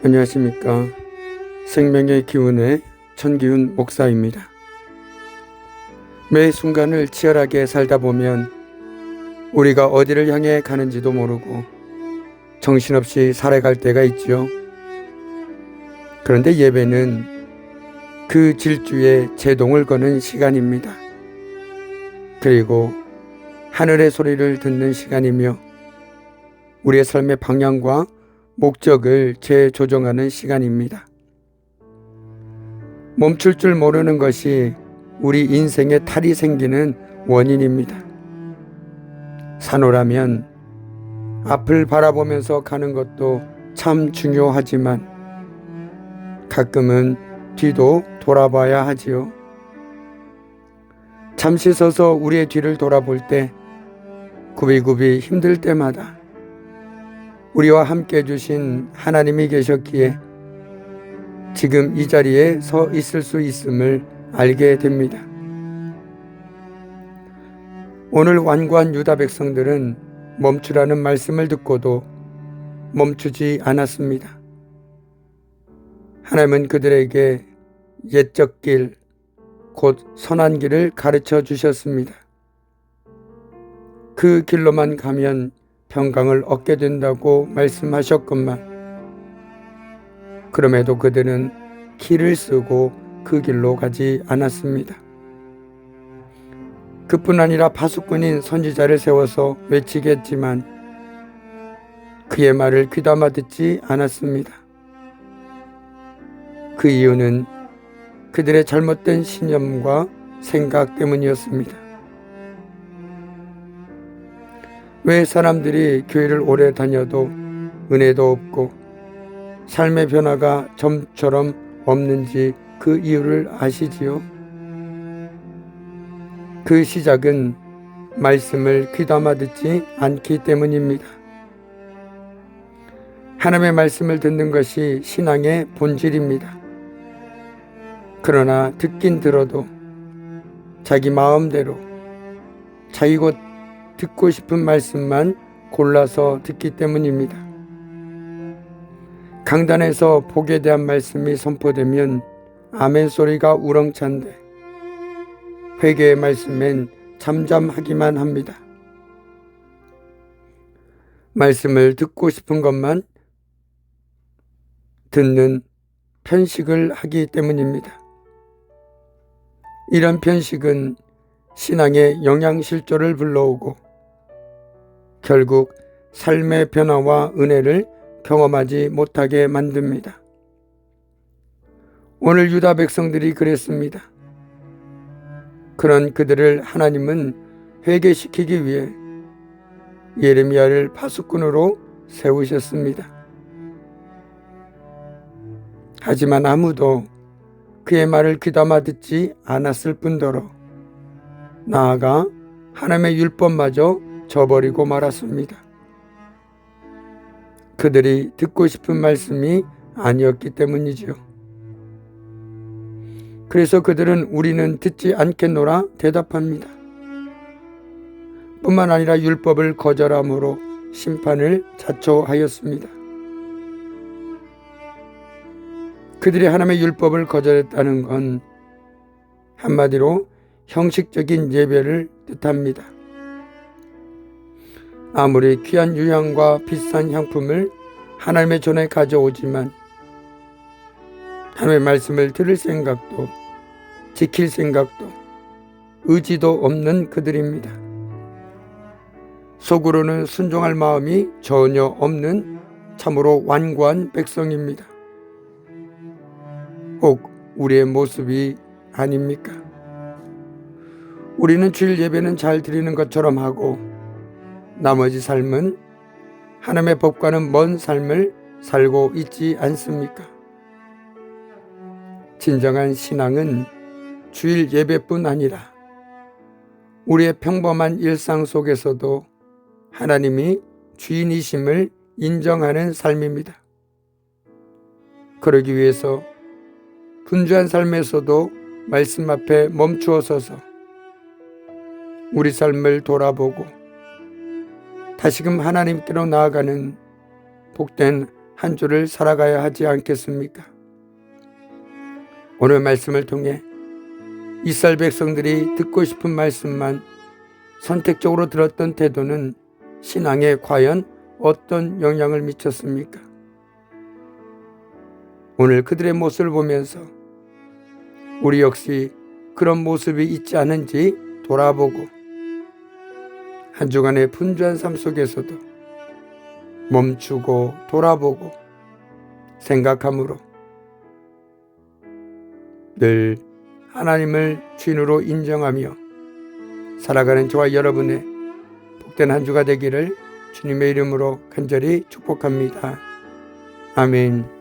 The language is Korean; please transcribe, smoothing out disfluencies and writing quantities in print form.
안녕하십니까. 생명의 기운의 천기훈 목사입니다. 매 순간을 치열하게 살다 보면 우리가 어디를 향해 가는지도 모르고 정신없이 살아갈 때가 있죠. 그런데 예배는 그 질주에 제동을 거는 시간입니다. 그리고 하늘의 소리를 듣는 시간이며 우리의 삶의 방향과 목적을 재조정하는 시간입니다. 멈출 줄 모르는 것이 우리 인생에 탈이 생기는 원인입니다. 산호라면 앞을 바라보면서 가는 것도 참 중요하지만 가끔은 뒤도 돌아봐야 하지요. 잠시 서서 우리의 뒤를 돌아볼 때 굽이굽이 힘들 때마다 우리와 함께 해주신 하나님이 계셨기에 지금 이 자리에 서 있을 수 있음을 알게 됩니다. 오늘 완고한 유다 백성들은 멈추라는 말씀을 듣고도 멈추지 않았습니다. 하나님은 그들에게 옛적 길, 곧 선한 길을 가르쳐 주셨습니다. 그 길로만 가면 평강을 얻게 된다고 말씀하셨건만 그럼에도 그들은 길을 쓰고 그 길로 가지 않았습니다. 그뿐 아니라 파수꾼인 선지자를 세워서 외치게 했지만 그의 말을 귀담아 듣지 않았습니다. 그 이유는 그들의 잘못된 신념과 생각 때문이었습니다. 왜 사람들이 교회를 오래 다녀도 은혜도 없고 삶의 변화가 좀처럼 없는지 그 이유를 아시지요? 그 시작은 말씀을 귀담아 듣지 않기 때문입니다. 하나님의 말씀을 듣는 것이 신앙의 본질입니다. 그러나 듣긴 들어도 자기 마음대로 자기가 듣고 싶은 말씀만 골라서 듣기 때문입니다. 강단에서 복에 대한 말씀이 선포되면 아멘 소리가 우렁찬데 회개의 말씀엔 잠잠하기만 합니다. 말씀을 듣고 싶은 것만 듣는 편식을 하기 때문입니다. 이런 편식은 신앙의 영양실조를 불러오고 결국 삶의 변화와 은혜를 경험하지 못하게 만듭니다. 오늘 유다 백성들이 그랬습니다. 그런 그들을 하나님은 회개시키기 위해 예레미야를 파수꾼으로 세우셨습니다. 하지만 아무도 그의 말을 귀담아 듣지 않았을 뿐더러 나아가 하나님의 율법마저 저버리고 말았습니다. 그들이 듣고 싶은 말씀이 아니었기 때문이지요. 그래서 그들은 우리는 듣지 않겠노라 대답합니다. 뿐만 아니라 율법을 거절함으로 심판을 자초하였습니다. 그들이 하나님의 율법을 거절했다는 건 한마디로 형식적인 예배를 뜻합니다. 아무리 귀한 유향과 비싼 향품을 하나님의 전에 가져오지만 하나님의 말씀을 들을 생각도 지킬 생각도 의지도 없는 그들입니다. 속으로는 순종할 마음이 전혀 없는 참으로 완고한 백성입니다. 꼭 우리의 모습이 아닙니까? 우리는 주일 예배는 잘 드리는 것처럼 하고 나머지 삶은 하나님의 법과는 먼 삶을 살고 있지 않습니까? 진정한 신앙은 주일 예배뿐 아니라 우리의 평범한 일상 속에서도 하나님이 주인이심을 인정하는 삶입니다. 그러기 위해서 분주한 삶에서도 말씀 앞에 멈추어 서서 우리 삶을 돌아보고 다시금 하나님께로 나아가는 복된 한 주를 살아가야 하지 않겠습니까? 오늘 말씀을 통해 이스라엘 백성들이 듣고 싶은 말씀만 선택적으로 들었던 태도는 신앙에 과연 어떤 영향을 미쳤습니까? 오늘 그들의 모습을 보면서 우리 역시 그런 모습이 있지 않은지 돌아보고 한 주간의 분주한 삶 속에서도 멈추고 돌아보고 생각함으로 늘 하나님을 주인으로 인정하며 살아가는 저와 여러분의 복된 한 주가 되기를 주님의 이름으로 간절히 축복합니다. 아멘.